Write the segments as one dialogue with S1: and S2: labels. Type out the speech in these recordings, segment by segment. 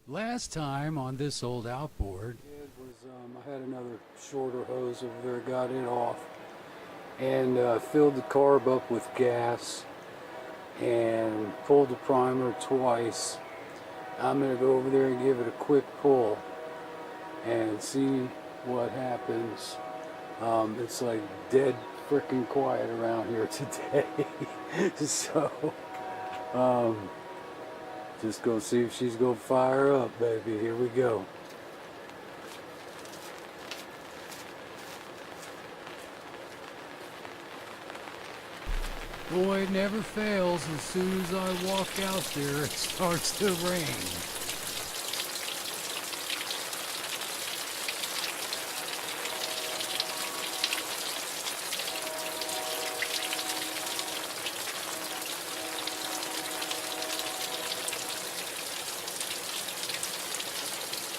S1: Last time on this old outboard,
S2: It was, I had another shorter hose over there, got it off, and filled the carb up with gas and pulled the primer twice. I'm going to go over there and give it a quick pull and see what happens. It's like dead freaking quiet around here today. So, just go see if she's gonna fire up, baby. Here we go.
S1: boy, it never fails. As soon as I walk out there, it starts to rain.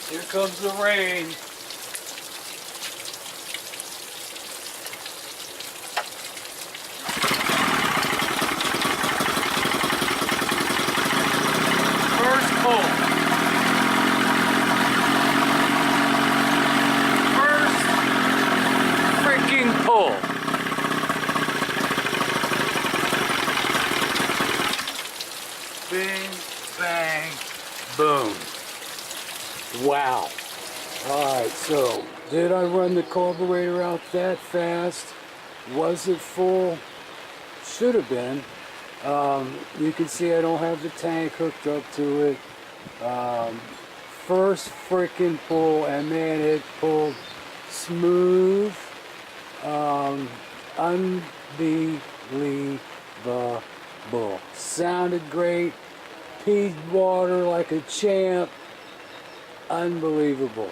S2: Here comes the rain. First pull. First freaking pull. Bing, bang, boom. Wow. Alright, so did I run the carburetor out that fast? Was it full? Should have been. You can see I don't have the tank hooked up to it. First freaking pull, and man, it pulled smooth. Unbelievable. Sounded great. Peed water like a champ. Unbelievable.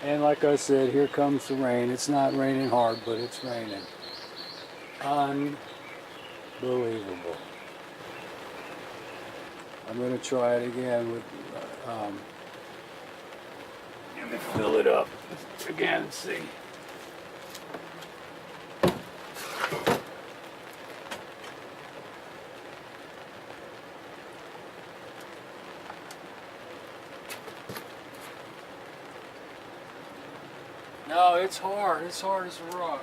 S2: And like I said, here comes the rain. It's not raining hard, but it's raining. Unbelievable. I'm going to try it again with, let me fill it up again and see. No, it's hard. It's hard as a rock.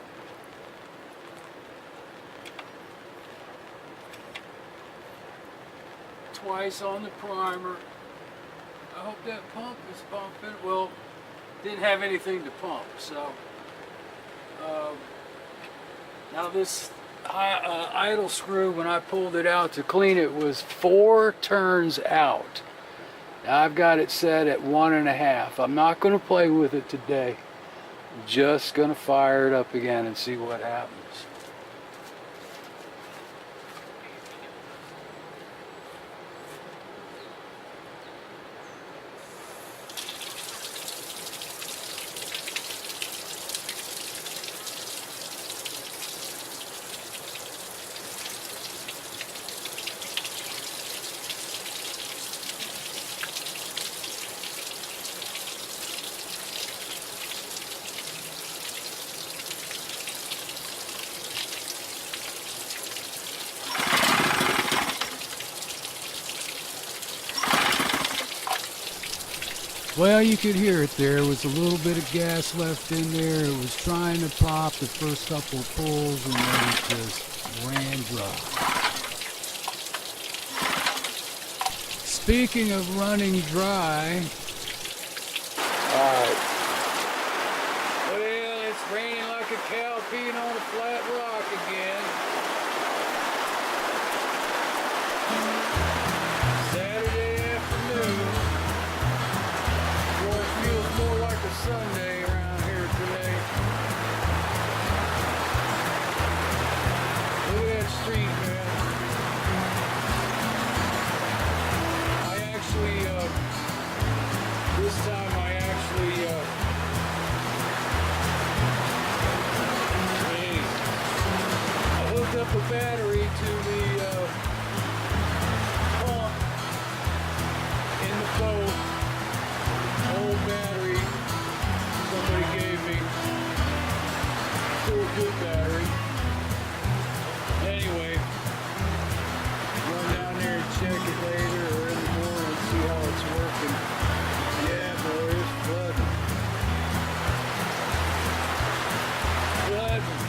S2: Twice on the primer. I hope that pump is pumping. Well, didn't have anything to pump, so. Now this idle screw, when I pulled it out to clean it, was 4 turns out. Now I've got it set at 1.5. I'm not going to play with it today. Just gonna fire it up again and see what happens.
S1: Well, you could hear it there. There was a little bit of gas left in there. It was trying to pop the first couple of pulls, and then it just ran dry. Speaking of running dry,
S2: Alright. Well, it's raining like a cow peeing on a flat rock again. Saturday afternoon. Boy, it feels more like a Sunday around here today. Look at that street, man. I actually, this time I actually, I hooked up a battery to the pump in the boat. Old battery somebody gave me. Still a good battery. Anyway, run down there and check it later or in the morning and see how it's working. leaking. Yeah, boy, it's flooding. Flooding.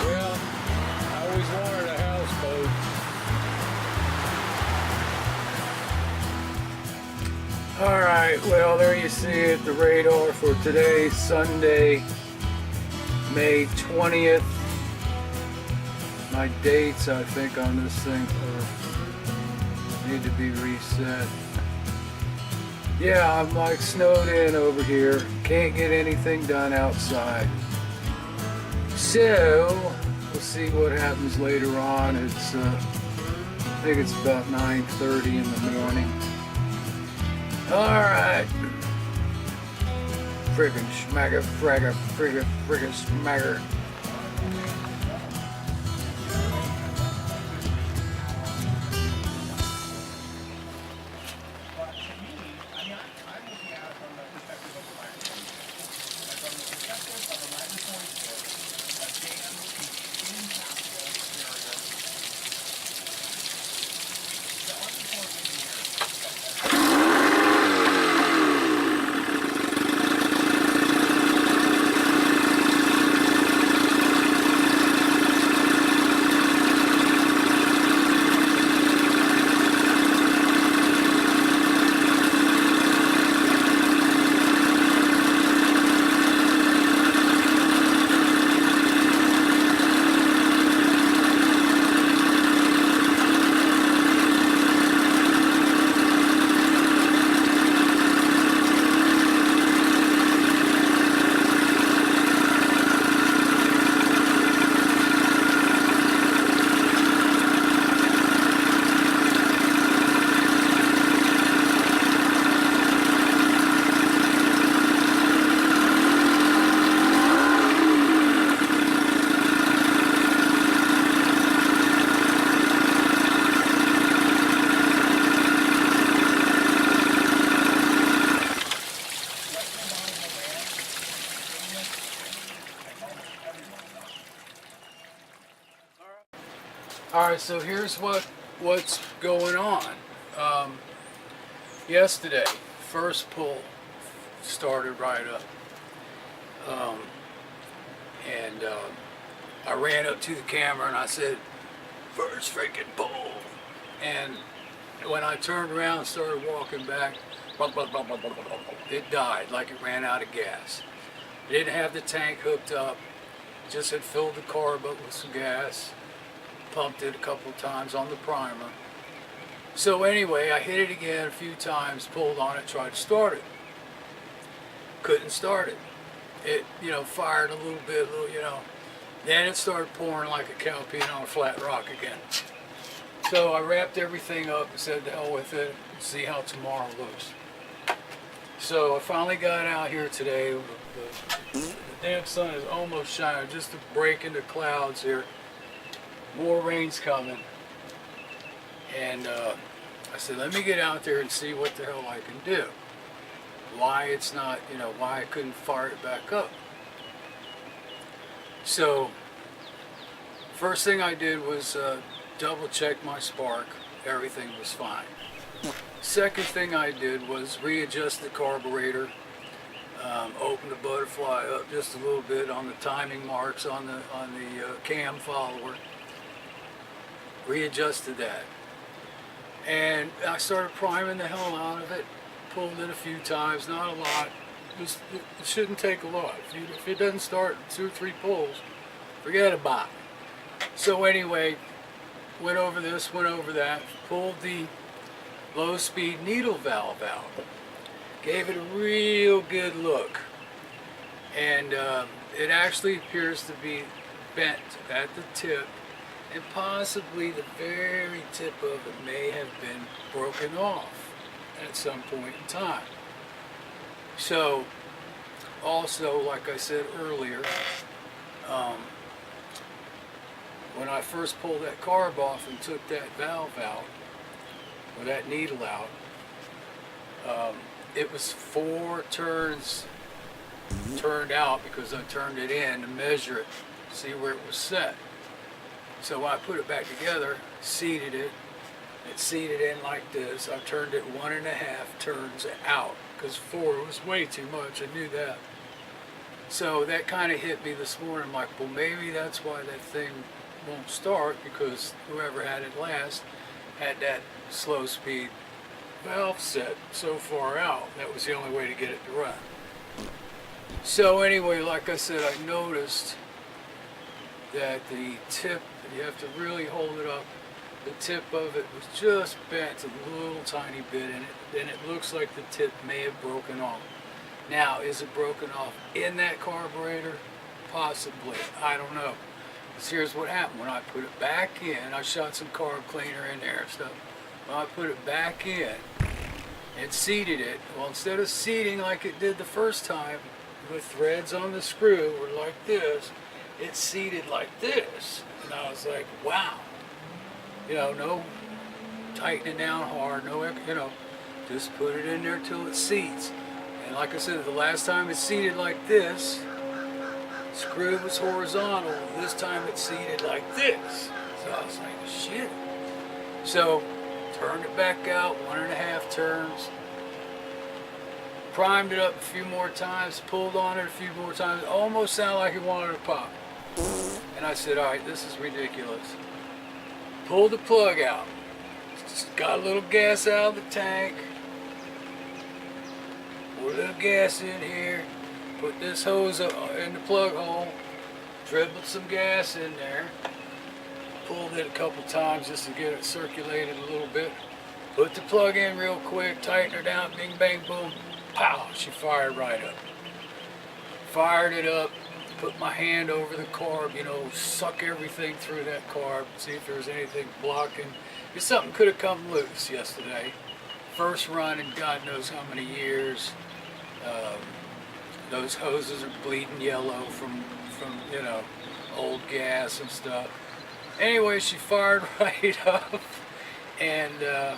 S2: Well, I always wanted a houseboat. Alright, well there you see it, the radar for today, Sunday, May 20th. My dates, I think, on this thing need to be reset. Yeah, I'm like snowed in over here. Can't get anything done outside. So, we'll see what happens later on. It's, I think it's about 9:30 in the morning. Alright. Friggin' schmagger, friggin' schmagger. Alright, so here's what's going on. Yesterday, first pull started right up. I ran up to the camera and I said, first freaking pull. And when I turned around and started walking back, it died like it ran out of gas. It didn't have the tank hooked up, just had filled the carb up with some gas. Pumped it a couple times on the primer. So anyway, I hit it again a few times, pulled on it, tried to start it. Couldn't start it. It, fired a little bit, Then it started pouring like a cow peeing on a flat rock again. So I wrapped everything up and said, to hell with it, see how tomorrow looks. So I finally got out here today. The damn sun is almost shining, just to break into clouds here. More rain's coming, and I said, let me get out there and see what the hell I can do. Why it's not, why I couldn't fire it back up. So, first thing I did was double check my spark. Everything was fine. Second thing I did was readjust the carburetor, open the butterfly up just a little bit on the timing marks on the cam follower. Readjusted that, and I started priming the hell out of it. Pulled it a few times, not a lot. It shouldn't take a lot. If it doesn't start 2 or 3 pulls, forget about it. So anyway, went over this, went over that, pulled the low speed needle valve out, gave it a real good look, and it actually appears to be bent at the tip. And possibly the very tip of it may have been broken off at some point in time. So, also, like I said earlier, when I first pulled that carb off and took that valve out, or that needle out, it was 4 turns turned out because I turned it in to measure it, see where it was set. So I put it back together, seated it. It seated in like this. I turned it 1.5 turns out because 4 was way too much. I knew that. So that kind of hit me this morning. I'm like, well, maybe that's why that thing won't start, because whoever had it last had that slow speed valve set so far out. That was the only way to get it to run. So anyway, like I said, I noticed that the tip, you have to really hold it up, the tip of it was just bent a little tiny bit, and it looks like the tip may have broken off. Now, is it broken off in that carburetor? Possibly. I don't know. Because here's what happened. When I put it back in, I shot some carb cleaner in there and stuff. When I put it back in, it seated it. Well, instead of seating like it did the first time, the threads on the screw were like this, it seated like this. And I was like, wow. You know, no tightening down hard, no, you know, just put it in there till it seats. And like I said, the last time it seated like this, screw was horizontal. This time it seated like this. So I was like, shit. So turned it back out 1.5 turns, primed it up a few more times, pulled on it a few more times. It almost sounded like it wanted to pop. And I said, all right, this is ridiculous. Pulled the plug out. Just got a little gas out of the tank. Pour a little gas in here. Put this hose in the plug hole. Dribbled some gas in there. Pulled it a couple times just to get it circulated a little bit. Put the plug in real quick. Tighten her down. Bing, bang, boom. Pow! She fired right up. Fired it up. Put my hand over the carb, you know, suck everything through that carb, see if there's anything blocking. If something could have come loose yesterday. First run in God knows how many years. Those hoses are bleeding yellow from you know, old gas and stuff. Anyway, she fired right up, and yeah,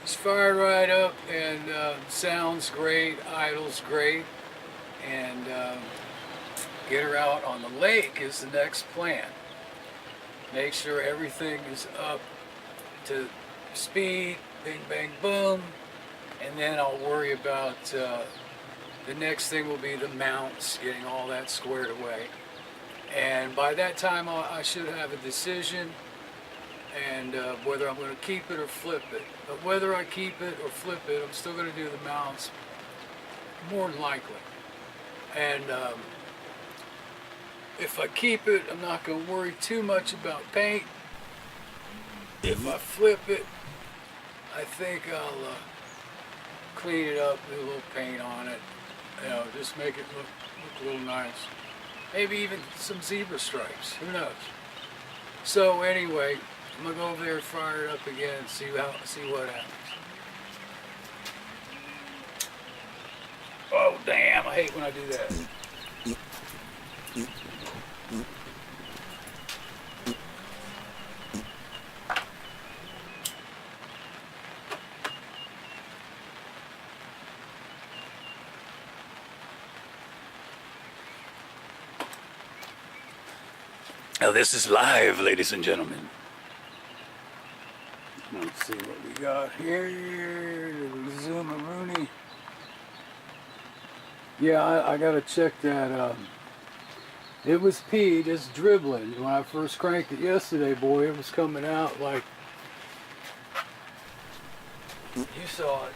S2: she fired right up, and sounds great, idles great. And get her out on the lake is the next plan. Make sure everything is up to speed, bing, bang, boom, and then I'll worry about the next thing will be the mounts, getting all that squared away. And by that time I should have a decision, and whether I'm going to keep it or flip it. But whether I keep it or flip it, I'm still going to do the mounts, more than likely. And if I keep it, I'm not going to worry too much about paint. If I flip it, I think I'll clean it up, do a little paint on it, you know, just make it look a little nice. Maybe even some zebra stripes, who knows. So anyway, I'm going to go over there and fire it up again and see what happens. Oh damn, I hate when I do that. Now this is live, ladies and gentlemen. Let's see what we got here. Zoom-a-rooney. Yeah, I gotta check that. It was pee, just dribbling. When I first cranked it yesterday, boy, it was coming out like, you saw it.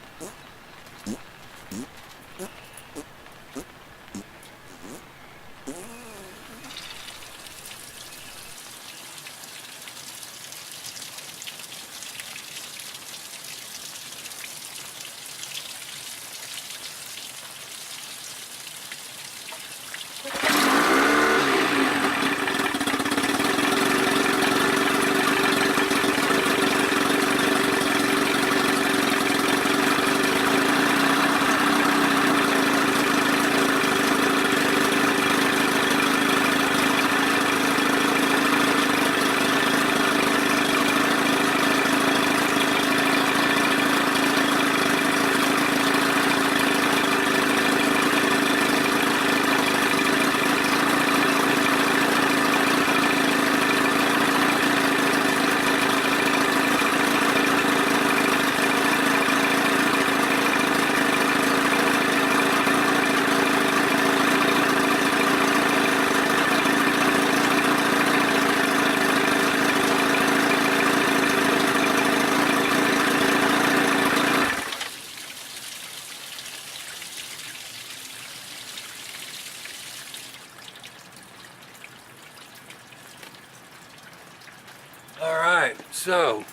S2: So,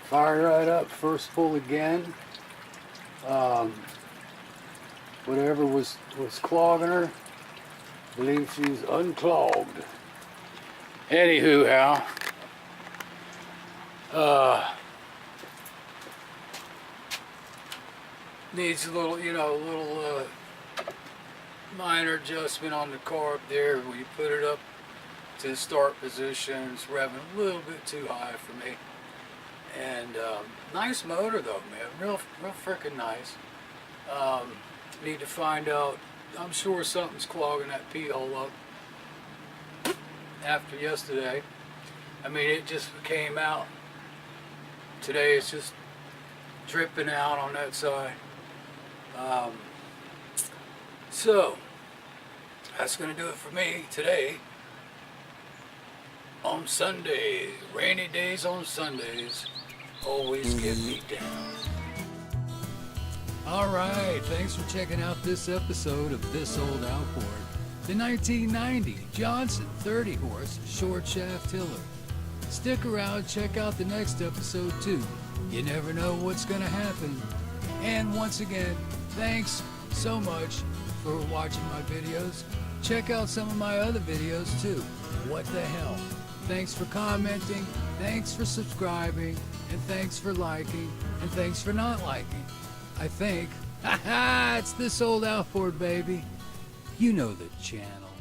S2: fire right up, first pull again. Whatever was clogging her, I believe she's unclogged. Anywho, needs a little, minor adjustment on the carb there. When you put it up to the start position, it's revving a little bit too high for me. And nice motor though, man, real freaking nice. Need to find out. I'm sure something's clogging that pee hole up. After yesterday, I mean, it just came out. Today it's just dripping out on that side. So that's gonna do it for me today. On Sunday, rainy days on Sundays always get me down. Alright, thanks for checking out this episode of This Old Outboard. The 1990 Johnson 30 horse short shaft tiller. Stick around, check out the next episode too. You never know what's gonna happen. And once again, thanks so much for watching my videos. Check out some of my other videos too. What the hell? Thanks for commenting, thanks for subscribing, and thanks for liking, and thanks for not liking. I think, haha, it's This Old Outboard, baby. You know the channel.